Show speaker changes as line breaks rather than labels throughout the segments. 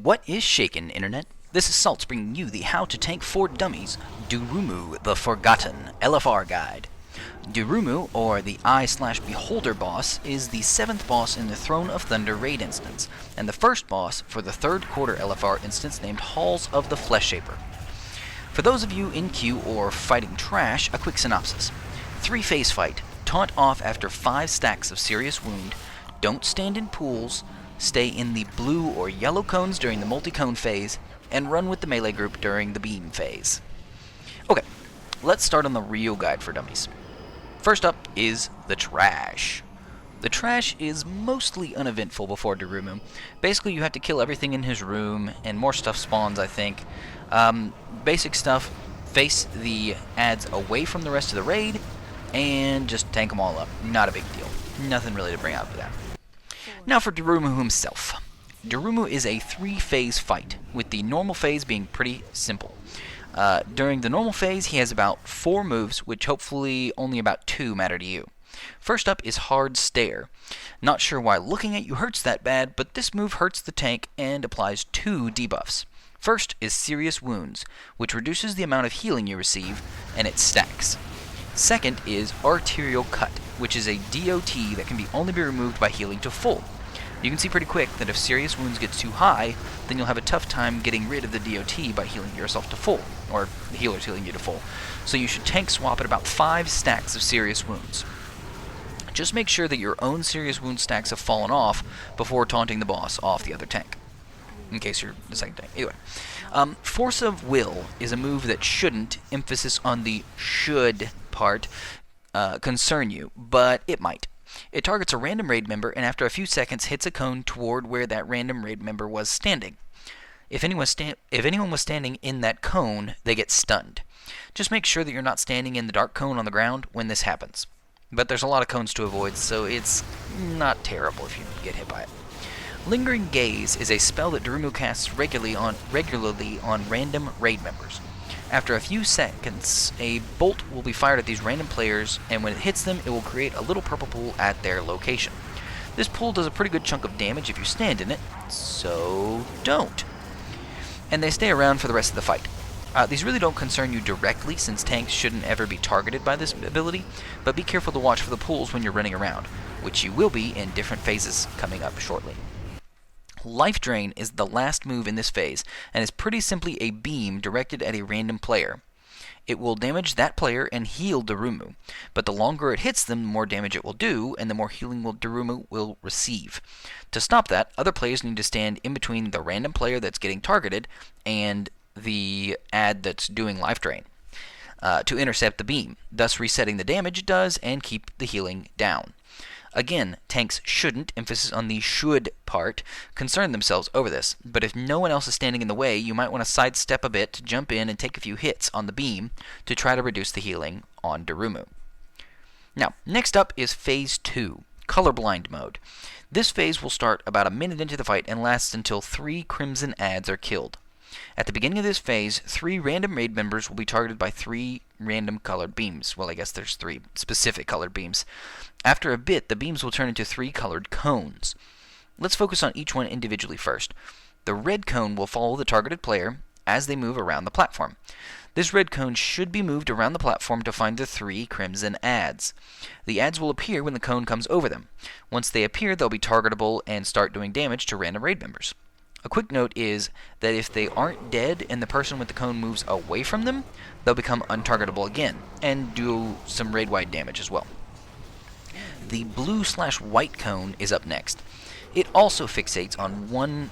What is shakin', Internet? This is Salts bringing you the How to Tank for Dummies Durumu the Forgotten LFR guide. Durumu, or the Eye/Beholder boss, is the 7th boss in the Throne of Thunder raid instance, and the first boss for the 3rd quarter LFR instance named Halls of the Fleshshaper. For those of you in queue or fighting trash, a quick synopsis. 3-phase fight. Taunt off after 5 stacks of serious wound. Don't stand in pools. Stay in the blue or yellow cones during the multi-cone phase, and run with the melee group during the beam phase. Okay, let's start on the real guide for dummies. First up is the trash. The trash is mostly uneventful before Durumu. Basically, you have to kill everything in his room, and more stuff spawns, I think. Basic stuff, face the adds away from the rest of the raid, and just tank them all up. Not a big deal. Nothing really to bring out for that. Now for Durumu himself. Durumu is a 3-phase fight, with the normal phase being pretty simple. During the normal phase, he has about 4 moves, which hopefully only about 2 matter to you. First up is Hard Stare. Not sure why looking at you hurts that bad, but this move hurts the tank and applies 2 debuffs. First is Serious Wounds, which reduces the amount of healing you receive, and it stacks. Second is Arterial Cut, which is a DOT that can only be removed by healing to full. You can see pretty quick that if Serious Wounds gets too high, then you'll have a tough time getting rid of the DOT by healing yourself to full, or the healer's healing you to full. So you should tank swap at about 5 stacks of Serious Wounds. Just make sure that your own Serious Wound stacks have fallen off before taunting the boss off the other tank, in case you're the second tank. Anyway, Force of Will is a move that shouldn't, emphasis on the should part, concern you, but it might. It targets a random raid member and after a few seconds hits a cone toward where that random raid member was standing. If anyone was standing in that cone, they get stunned. Just make sure that you're not standing in the dark cone on the ground when this happens. But there's a lot of cones to avoid, so it's not terrible if you get hit by it. Lingering Gaze is a spell that Durumu casts regularly on random raid members. After a few seconds, a bolt will be fired at these random players, and when it hits them, it will create a little purple pool at their location. This pool does a pretty good chunk of damage if you stand in it, so don't. And they stay around for the rest of the fight. These really don't concern you directly, since tanks shouldn't ever be targeted by this ability, but be careful to watch for the pools when you're running around, which you will be in different phases coming up shortly. Life Drain is the last move in this phase, and is pretty simply a beam directed at a random player. It will damage that player and heal Durumu, but the longer it hits them, the more damage it will do, and the more healing Durumu will receive. To stop that, other players need to stand in between the random player that's getting targeted and the ad that's doing Life Drain to intercept the beam, thus resetting the damage it does and keep the healing down. Again, tanks shouldn't, emphasis on the should part, concern themselves over this, but if no one else is standing in the way, you might want to sidestep a bit to jump in and take a few hits on the beam to try to reduce the healing on Durumu. Now, next up is Phase 2, Colorblind mode. This phase will start about a minute into the fight and lasts until 3 Crimson ads are killed. At the beginning of this phase, 3 random raid members will be targeted by 3 random colored beams. Well, I guess there's 3 specific colored beams. After a bit, the beams will turn into 3 colored cones. Let's focus on each one individually first. The red cone will follow the targeted player as they move around the platform. This red cone should be moved around the platform to find the 3 crimson ads. The ads will appear when the cone comes over them. Once they appear, they'll be targetable and start doing damage to random raid members. A quick note is that if they aren't dead and the person with the cone moves away from them, they'll become untargetable again and do some raid-wide damage as well. The blue/white cone is up next. It also fixates on one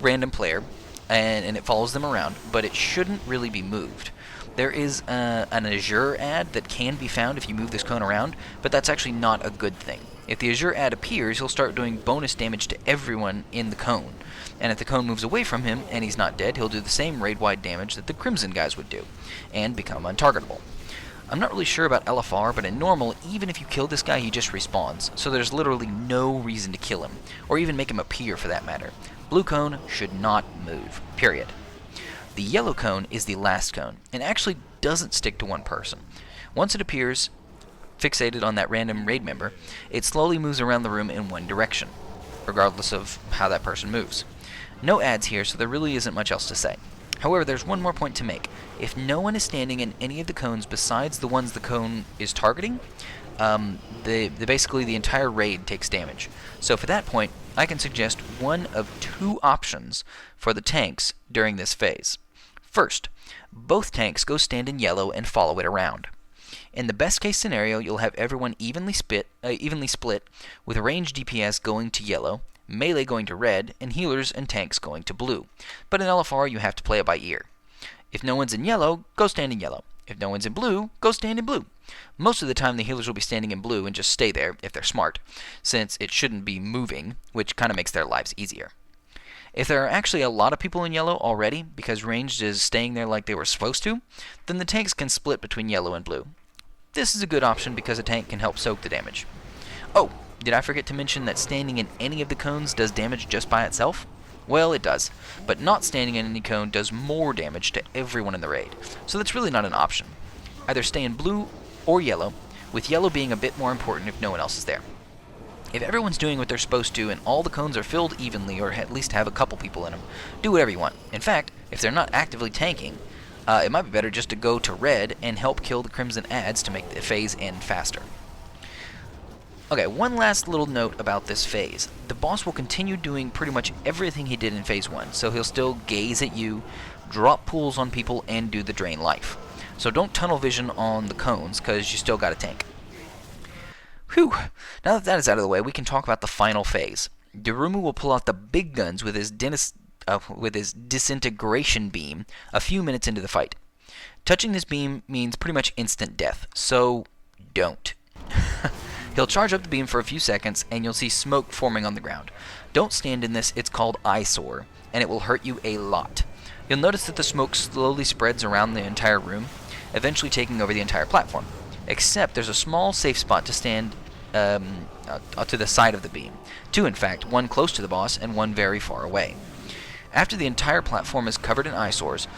random player and it follows them around, but it shouldn't really be moved. There is an Azure ad that can be found if you move this cone around, but that's actually not a good thing. If the Azure ad appears, he'll start doing bonus damage to everyone in the cone. And if the cone moves away from him and he's not dead, he'll do the same raid-wide damage that the Crimson guys would do, and become untargetable. I'm not really sure about LFR, but in normal, even if you kill this guy, he just respawns, so there's literally no reason to kill him, or even make him appear for that matter. Blue cone should not move, period. The yellow cone is the last cone, and actually doesn't stick to one person. Once it appears, fixated on that random raid member, it slowly moves around the room in one direction, regardless of how that person moves. No ads here, so there really isn't much else to say. However, there's one more point to make. If no one is standing in any of the cones besides the ones the cone is targeting, basically the entire raid takes damage. So for that point, I can suggest one of two options for the tanks during this phase. First, both tanks go stand in yellow and follow it around. In the best case scenario, you'll have everyone evenly split, with range DPS going to yellow, melee going to red, and healers and tanks going to blue. But in LFR, you have to play it by ear. If no one's in yellow, go stand in yellow. If no one's in blue, go stand in blue. Most of the time, the healers will be standing in blue and just stay there if they're smart, since it shouldn't be moving, which kind of makes their lives easier. If there are actually a lot of people in yellow already, because ranged is staying there like they were supposed to, then the tanks can split between yellow and blue. This is a good option because a tank can help soak the damage. Oh, did I forget to mention that standing in any of the cones does damage just by itself? Well, it does, but not standing in any cone does more damage to everyone in the raid, so that's really not an option. Either stay in blue or yellow, with yellow being a bit more important if no one else is there. If everyone's doing what they're supposed to and all the cones are filled evenly, or at least have a couple people in them, do whatever you want. In fact, if they're not actively tanking, it might be better just to go to red and help kill the crimson adds to make the phase end faster. Okay, one last little note about this phase. The boss will continue doing pretty much everything he did in phase 1, so he'll still gaze at you, drop pools on people, and do the drain life. So don't tunnel vision on the cones, because you still got a tank. Whew! Now that that is out of the way, we can talk about the final phase. Durumu will pull out the big guns with his Disintegration beam a few minutes into the fight. Touching this beam means pretty much instant death, so don't. He'll charge up the beam for a few seconds, and you'll see smoke forming on the ground. Don't stand in this, it's called eyesore, and it will hurt you a lot. You'll notice that the smoke slowly spreads around the entire room, eventually taking over the entire platform. Except there's a small safe spot to stand to the side of the beam. Two, in fact, one close to the boss and one very far away. After the entire platform is covered in eyesores,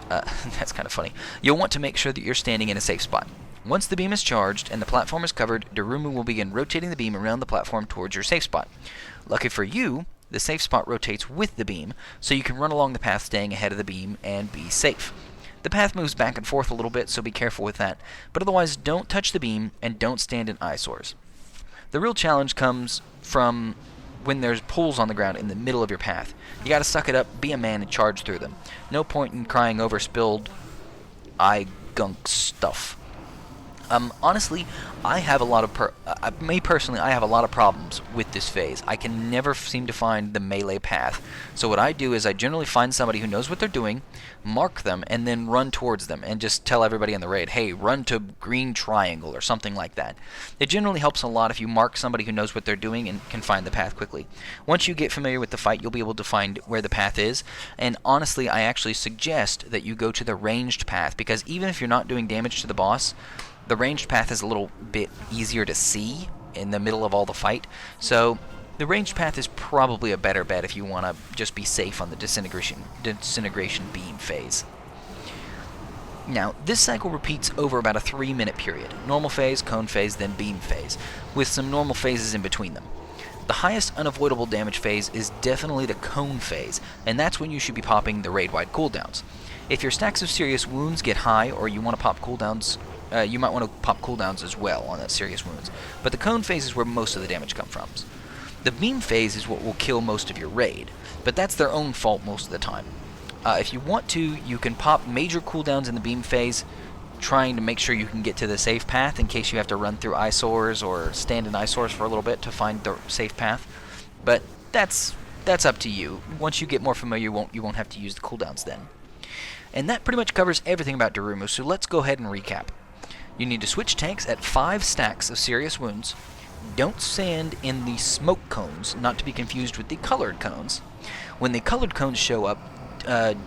that's kind of funny, you'll want to make sure that you're standing in a safe spot. Once the beam is charged and the platform is covered, Durumu will begin rotating the beam around the platform towards your safe spot. Lucky for you, the safe spot rotates with the beam, so you can run along the path staying ahead of the beam and be safe. The path moves back and forth a little bit, so be careful with that, but otherwise don't touch the beam and don't stand in eyesores. The real challenge comes from when there's pools on the ground in the middle of your path. You gotta suck it up, be a man, and charge through them. No point in crying over spilled eye gunk stuff. Honestly, I have a lot of me personally, I have a lot of problems with this phase. I can never seem to find the melee path. So what I do is I generally find somebody who knows what they're doing, mark them, and then run towards them, and just tell everybody in the raid, hey, run to green triangle, or something like that. It generally helps a lot if you mark somebody who knows what they're doing and can find the path quickly. Once you get familiar with the fight, you'll be able to find where the path is, and honestly, I actually suggest that you go to the ranged path, because even if you're not doing damage to the boss, the ranged path is a little bit easier to see in the middle of all the fight, so the ranged path is probably a better bet if you want to just be safe on the disintegration beam phase. Now, this cycle repeats over about a 3-minute period. Normal phase, cone phase, then beam phase, with some normal phases in between them. The highest unavoidable damage phase is definitely the cone phase, and that's when you should be popping the raid-wide cooldowns. If your stacks of serious wounds get high, or you want to pop cooldowns, you might want to pop cooldowns as well on that serious wounds. But the cone phase is where most of the damage comes from. The beam phase is what will kill most of your raid, but that's their own fault most of the time. If you want to, you can pop major cooldowns in the beam phase, trying to make sure you can get to the safe path in case you have to run through eyesores or stand in eyesores for a little bit to find the safe path. But that's up to you. Once you get more familiar, you won't have to use the cooldowns then. And that pretty much covers everything about Durumu, so let's go ahead and recap. You need to switch tanks at 5 stacks of serious wounds. Don't stand in the smoke cones, not to be confused with the colored cones. When the colored cones show up,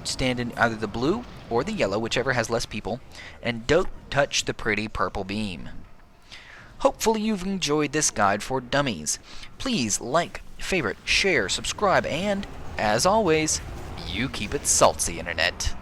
stand in either the blue or the yellow, whichever has less people, and don't touch the pretty purple beam. Hopefully you've enjoyed this guide for dummies. Please like, favorite, share, subscribe, and, as always, you keep it salty, Internet.